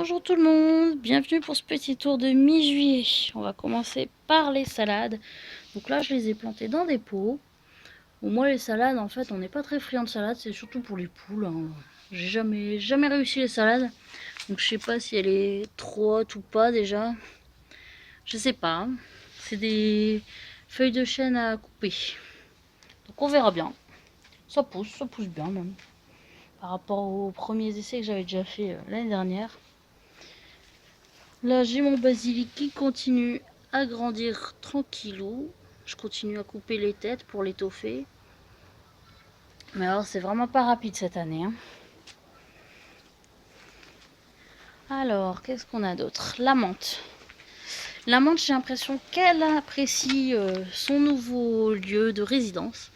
Bonjour tout le monde, bienvenue pour ce petit tour de mi-juillet. On va commencer par les salades. Donc là je les ai plantées dans des pots. Bon, moi les salades en fait on n'est pas très friand de salade, c'est surtout pour les poules, hein. J'ai jamais réussi les salades. Donc je sais pas si elle est trop haute ou pas déjà. Je sais pas. C'est des feuilles de chêne à couper. Donc on verra bien. Ça pousse bien même. Par rapport aux premiers essais que j'avais déjà fait l'année dernière. Là, j'ai mon basilic qui continue à grandir tranquillou. Je continue à couper les têtes pour l'étoffer. Mais alors, c'est vraiment pas rapide cette année, hein. Alors, qu'est-ce qu'on a d'autre? La menthe. La menthe, j'ai l'impression qu'elle apprécie son nouveau lieu de résidence.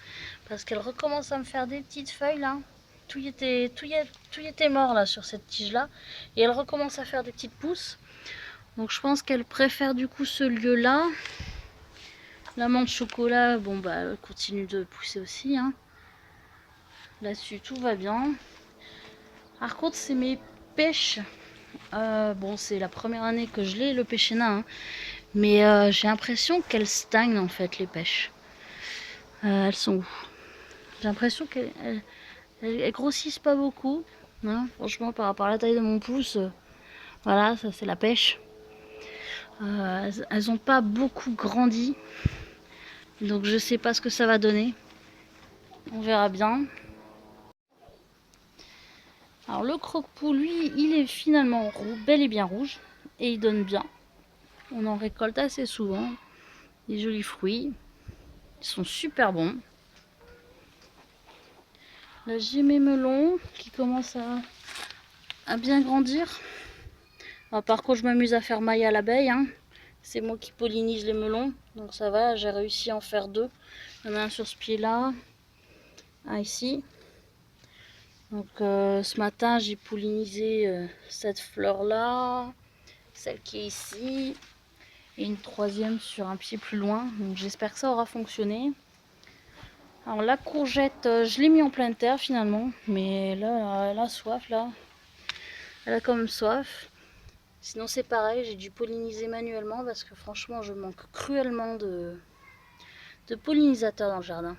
Parce qu'elle recommence à me faire des petites feuilles, là. Tout y était mort, là, sur cette tige-là. Et elle recommence à faire des petites pousses. Donc, je pense qu'elle préfère, du coup, ce lieu-là. La menthe chocolat, bon bah elle continue de pousser aussi, hein. Là-dessus tout va bien. Par contre c'est mes pêches. Bon c'est la première année que je l'ai le pêcher nain, hein. Mais j'ai l'impression qu'elles stagnent en fait les pêches. Elles sont où? J'ai l'impression qu'elles grossissent pas beaucoup, hein. Franchement par rapport à la taille de mon pouce, voilà ça c'est la pêche. Elles ont pas beaucoup grandi. Donc je sais pas ce que ça va donner. On verra bien. Alors le croque-pou, lui, il est finalement bel et bien rouge. Et il donne bien. On en récolte assez souvent. Des jolis fruits. Ils sont super bons. Là j'ai mes melons qui commencent à bien grandir. Alors, par contre je m'amuse à faire maille à l'abeille, hein. C'est moi qui pollinise les melons. Donc ça va, j'ai réussi à en faire deux. Il y en a un sur ce pied là. Un ici. Donc ce matin j'ai pollinisé cette fleur là. Celle qui est ici. Et une troisième sur un pied plus loin. Donc j'espère que ça aura fonctionné. Alors la courgette, je l'ai mis en pleine terre finalement. Mais là, elle a soif là. Elle a quand même soif. Sinon c'est pareil, j'ai dû polliniser manuellement parce que franchement je manque cruellement de pollinisateurs dans le jardin.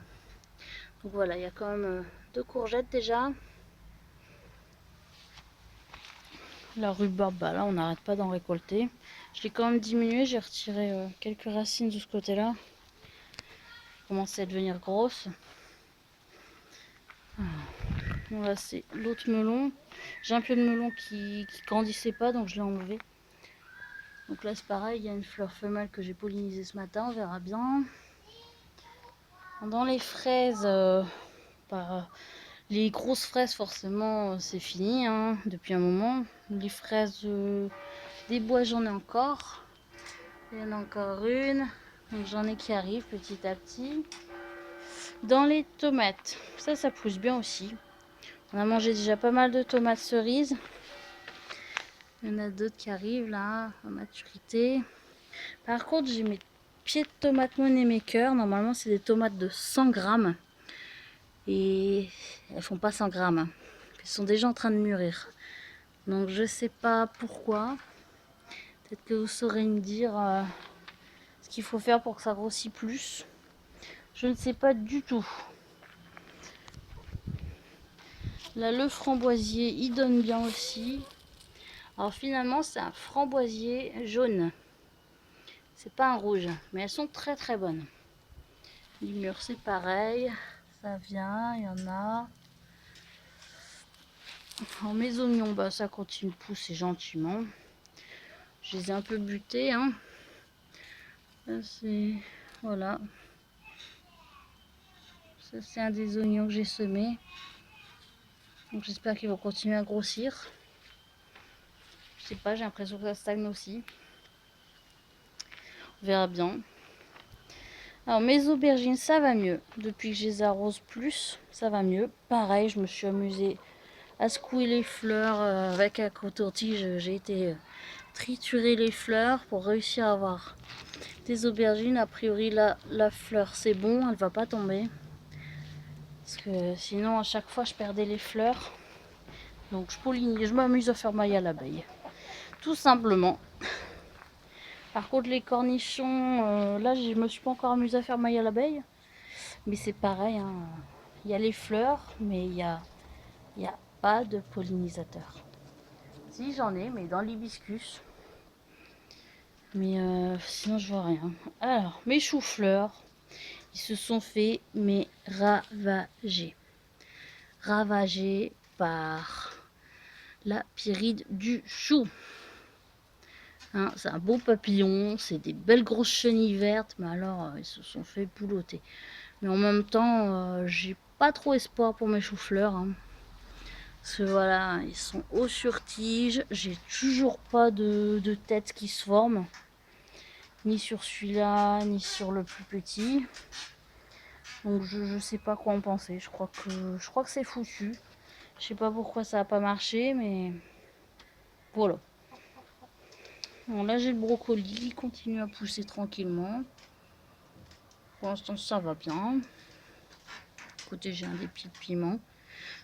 Donc voilà, il y a quand même deux courgettes déjà. La rhubarbe, bah là on n'arrête pas d'en récolter. Je l'ai quand même diminué, j'ai retiré quelques racines de ce côté-là. Commence à devenir grosse. Voilà, c'est l'autre melon. J'ai un peu de melon qui grandissait pas, donc je l'ai enlevé. Donc là c'est pareil, il y a une fleur femelle que j'ai pollinisée ce matin, on verra bien. Dans les fraises, bah, les grosses fraises forcément c'est fini, hein, depuis un moment. Les fraises des bois j'en ai encore. Il y en a encore une. Donc j'en ai qui arrivent petit à petit. Dans les tomates, ça pousse bien aussi. On a mangé déjà pas mal de tomates cerises. Il y en a d'autres qui arrivent là, à maturité. Par contre, j'ai mes pieds de tomates Money Maker. Normalement, c'est des tomates de 100 grammes. Et elles font pas 100 grammes. Elles sont déjà en train de mûrir. Donc, je sais pas pourquoi. Peut-être que vous saurez me dire ce qu'il faut faire pour que ça grossisse plus. Je ne sais pas du tout. Là, le framboisier, il donne bien aussi. Alors finalement, c'est un framboisier jaune. C'est pas un rouge, mais elles sont très très bonnes. Les mûres, c'est pareil. Ça vient, il y en a. Alors, mes oignons, bah, ça continue de pousser gentiment. Je les ai un peu butés, hein. Ça, c'est... Voilà. Ça, c'est un des oignons que j'ai semé. Donc j'espère qu'ils vont continuer à grossir. Je sais pas, j'ai l'impression que ça stagne aussi. On verra bien. Alors mes aubergines, ça va mieux. Depuis que je les arrose plus, ça va mieux. Pareil, je me suis amusée à secouer les fleurs avec un coton-tige. J'ai été triturer les fleurs pour réussir à avoir des aubergines. A priori, la fleur, c'est bon, elle va pas tomber. Parce que sinon, à chaque fois, je perdais les fleurs. Donc je m'amuse à faire maille à l'abeille. Tout simplement. Par contre, les cornichons, là, je me suis pas encore amusée à faire maille à l'abeille. Mais c'est pareil, hein. Il y a les fleurs, mais il y a pas de pollinisateur. Si, j'en ai, mais dans l'hibiscus. Mais sinon, je vois rien. Alors, mes choux-fleurs, ils se sont fait, mais ravagés. Ravagés par la pyrrhide du chou. Hein, c'est un beau papillon, c'est des belles grosses chenilles vertes, mais alors, ils se sont fait boulotter. Mais en même temps, j'ai pas trop espoir pour mes choux-fleurs. Hein. Parce que voilà, ils sont hauts sur tige. J'ai toujours pas de tête qui se forme. Ni sur celui-là, ni sur le plus petit. Donc je sais pas quoi en penser. Je crois que c'est foutu. Je sais pas pourquoi ça a pas marché, mais voilà. Bon, là j'ai le brocoli, il continue à pousser tranquillement. Pour l'instant ça va bien. Côté j'ai un dépit de piment.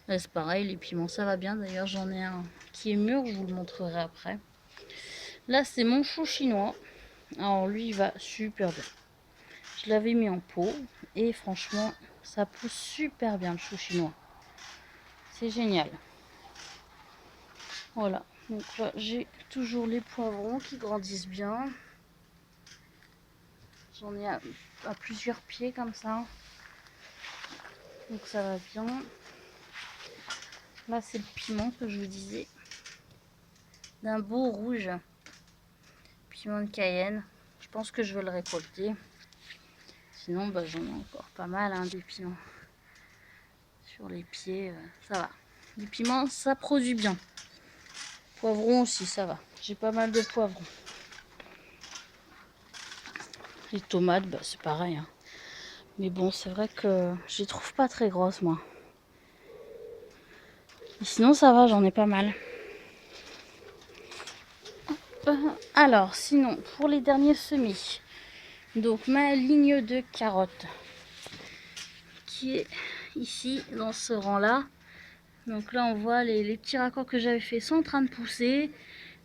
Là c'est pareil, les piments ça va bien. D'ailleurs j'en ai un qui est mûr, je vous le montrerai après. Là c'est mon chou chinois. Alors lui il va super bien. Je l'avais mis en pot et franchement ça pousse super bien le chou chinois. C'est génial. Voilà, donc là j'ai toujours les poivrons qui grandissent bien. J'en ai à plusieurs pieds comme ça. Donc ça va bien. Là c'est le piment que je vous disais. D'un beau rouge. Piment de Cayenne. Je pense que je vais le récolter. Sinon bah, j'en ai encore pas mal hein, des piments. Sur les pieds, ça va. Les piments ça produit bien. Poivrons aussi ça va. J'ai pas mal de poivrons. Les tomates, bah, c'est pareil. Hein. Mais bon, c'est vrai que je les trouve pas très grosses, moi. Et sinon, ça va, j'en ai pas mal. Alors, sinon, pour les derniers semis, donc ma ligne de carottes, qui est ici, dans ce rang-là. Donc là, on voit les petits raccords que j'avais fait sont en train de pousser.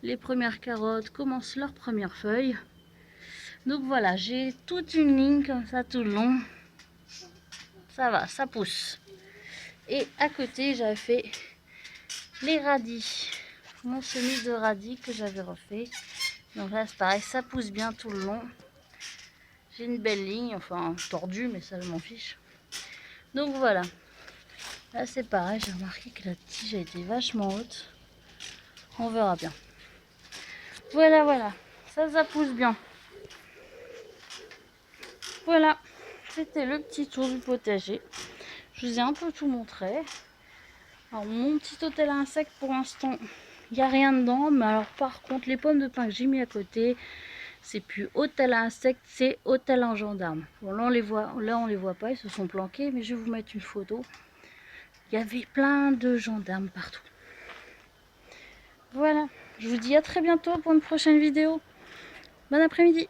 Les premières carottes commencent leurs premières feuilles. Donc voilà, j'ai toute une ligne comme ça tout le long. Ça va, ça pousse. Et à côté, j'avais fait les radis. Mon semis de radis que j'avais refait. Donc là, c'est pareil, ça pousse bien tout le long. J'ai une belle ligne, enfin tordue, mais ça, je m'en fiche. Donc voilà. Là, c'est pareil, j'ai remarqué que la tige a été vachement haute. On verra bien. Voilà, voilà. Ça pousse bien. Voilà, c'était le petit tour du potager. Je vous ai un peu tout montré. Alors mon petit hôtel à insectes pour l'instant, il n'y a rien dedans. Mais alors par contre, les pommes de pin que j'ai mis à côté, c'est plus hôtel à insectes, c'est hôtel en gendarme. Bon là on les voit pas, ils se sont planqués, mais je vais vous mettre une photo. Il y avait plein de gendarmes partout. Voilà, je vous dis à très bientôt pour une prochaine vidéo. Bon après-midi.